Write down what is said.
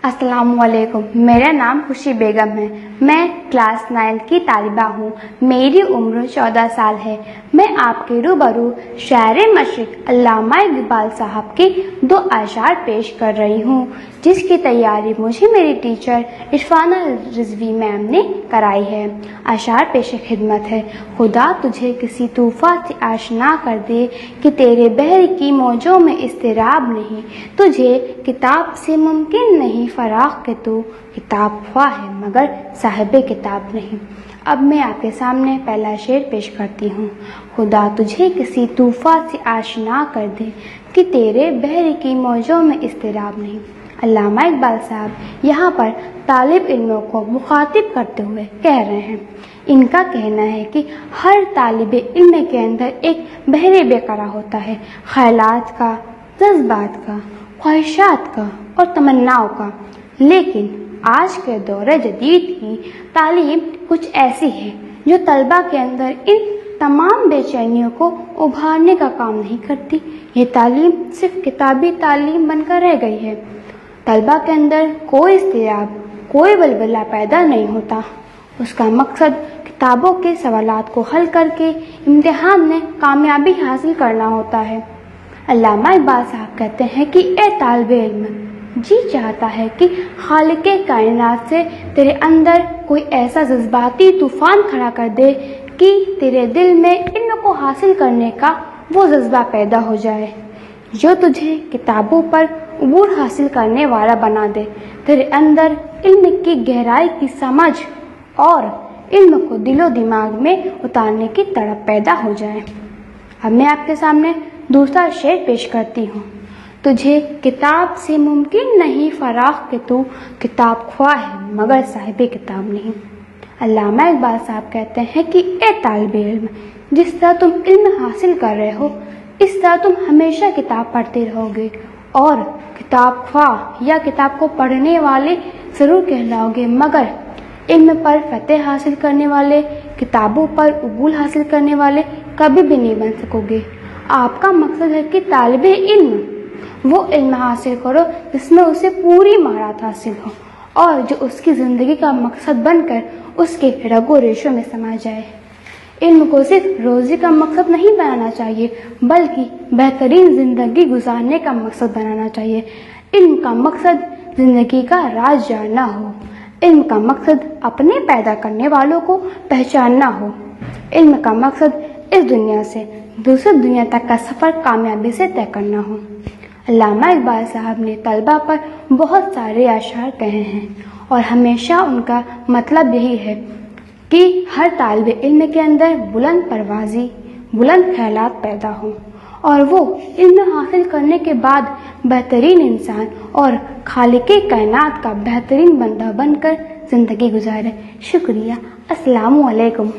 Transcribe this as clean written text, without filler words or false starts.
السلام علیکم، میرا نام خوشی بیگم ہے۔ میں کلاس 9 کی طالبہ ہوں۔ میری عمر 14 سال ہے۔ میں آپ کے روبرو شاعر مشرق علامہ اقبال صاحب کے 2 اشعار پیش کر رہی ہوں، جس کی تیاری مجھے میری ٹیچر عرفانہ رضوی میم نے کرائی ہے۔ اشعار پیش خدمت ہے۔ خدا تجھے کسی طوفان سے آشنا کر دے کہ تیرے بحر کی موجوں میں اضطراب نہیں، تجھے کتاب سے ممکن نہیں فراق کہ تو کتاب خواہ ہے مگر صاحب کتاب نہیں۔ اب میں آپ کے سامنے پہلا شعر پیش کرتی ہوں۔ خدا تجھے کسی طوفان سے آشنا کر دے کہ تیرے بحر کی موجوں میں اضطراب نہیں۔ علامہ اقبال صاحب یہاں پر طالب علموں کو مخاطب کرتے ہوئے کہہ رہے ہیں۔ ان کا کہنا ہے کہ ہر طالب علم کے اندر ایک بحر بے قرار ہوتا ہے، خیالات کا، جذبات کا، خواہشات کا اور تمناؤں کا، لیکن آج کے دور جدید کی تعلیم کچھ ایسی ہے جو طلبہ کے اندر ان تمام بے چینیوں کو ابھارنے کا کام نہیں کرتی۔ یہ تعلیم صرف کتابی تعلیم بن کر رہ گئی ہے۔ طلبہ کے اندر کوئی اضطراب، کوئی ولولہ پیدا نہیں ہوتا۔ اس کا مقصد کتابوں کے سوالات کو حل کر کے امتحان میں کامیابی حاصل کرنا ہوتا ہے۔ علامہ اقبال صاحب کہتے ہیں کہ اے طالب علم، جی چاہتا ہے کہ خالق کائنات سے تیرے اندر کوئی ایسا جذباتی طوفان کھڑا کر دے کہ تیرے دل میں علم کو حاصل کرنے کا وہ جذبہ پیدا ہو جائے جو تجھے کتابوں پر عبور حاصل کرنے والا بنا دے، تیرے اندر علم کی گہرائی کی سمجھ اور علم کو دل و دماغ میں اتارنے کی تڑپ پیدا ہو جائے۔ اب میں آپ کے سامنے دوسرا شعر پیش کرتی ہوں۔ تجھے کتاب سے ممکن نہیں فراق کہ تو کتاب خواہ ہے مگر صاحب کتاب نہیں۔ علامہ اقبال صاحب کہتے ہیں کہ اے طالب علم، جس طرح تم علم حاصل کر رہے ہو اس طرح تم ہمیشہ کتاب پڑھتے رہو گے اور کتاب خواہ یا کتاب کو پڑھنے والے ضرور کہلاؤ گے، مگر علم پر فتح حاصل کرنے والے، کتابوں پر عبور حاصل کرنے والے کبھی بھی نہیں بن سکو گے۔ آپ کا مقصد ہے کہ طالب علم وہ علم حاصل کرو جس میں اسے پوری مہارت حاصل ہو اور جو اس کی زندگی کا مقصد بن کر اس کے رگ و ریشوں میں سما جائے۔ علم کو صرف روزی کا مقصد نہیں بنانا چاہیے بلکہ بہترین زندگی گزارنے کا مقصد بنانا چاہیے۔ علم کا مقصد زندگی کا راز جاننا ہو، علم کا مقصد اپنے پیدا کرنے والوں کو پہچاننا ہو، علم کا مقصد اس دنیا سے دوسری دنیا تک کا سفر کامیابی سے طے کرنا ہو۔ علامہ اقبال صاحب نے طلبہ پر بہت سارے اشعار کہے ہیں اور ہمیشہ ان کا مطلب یہی ہے کہ ہر طالب علم کے اندر بلند پروازی، بلند خیالات پیدا ہوں اور وہ علم حاصل کرنے کے بعد بہترین انسان اور خالق کائنات کا بہترین بندہ بن کر زندگی گزارے۔ شکریہ۔ السلام علیکم۔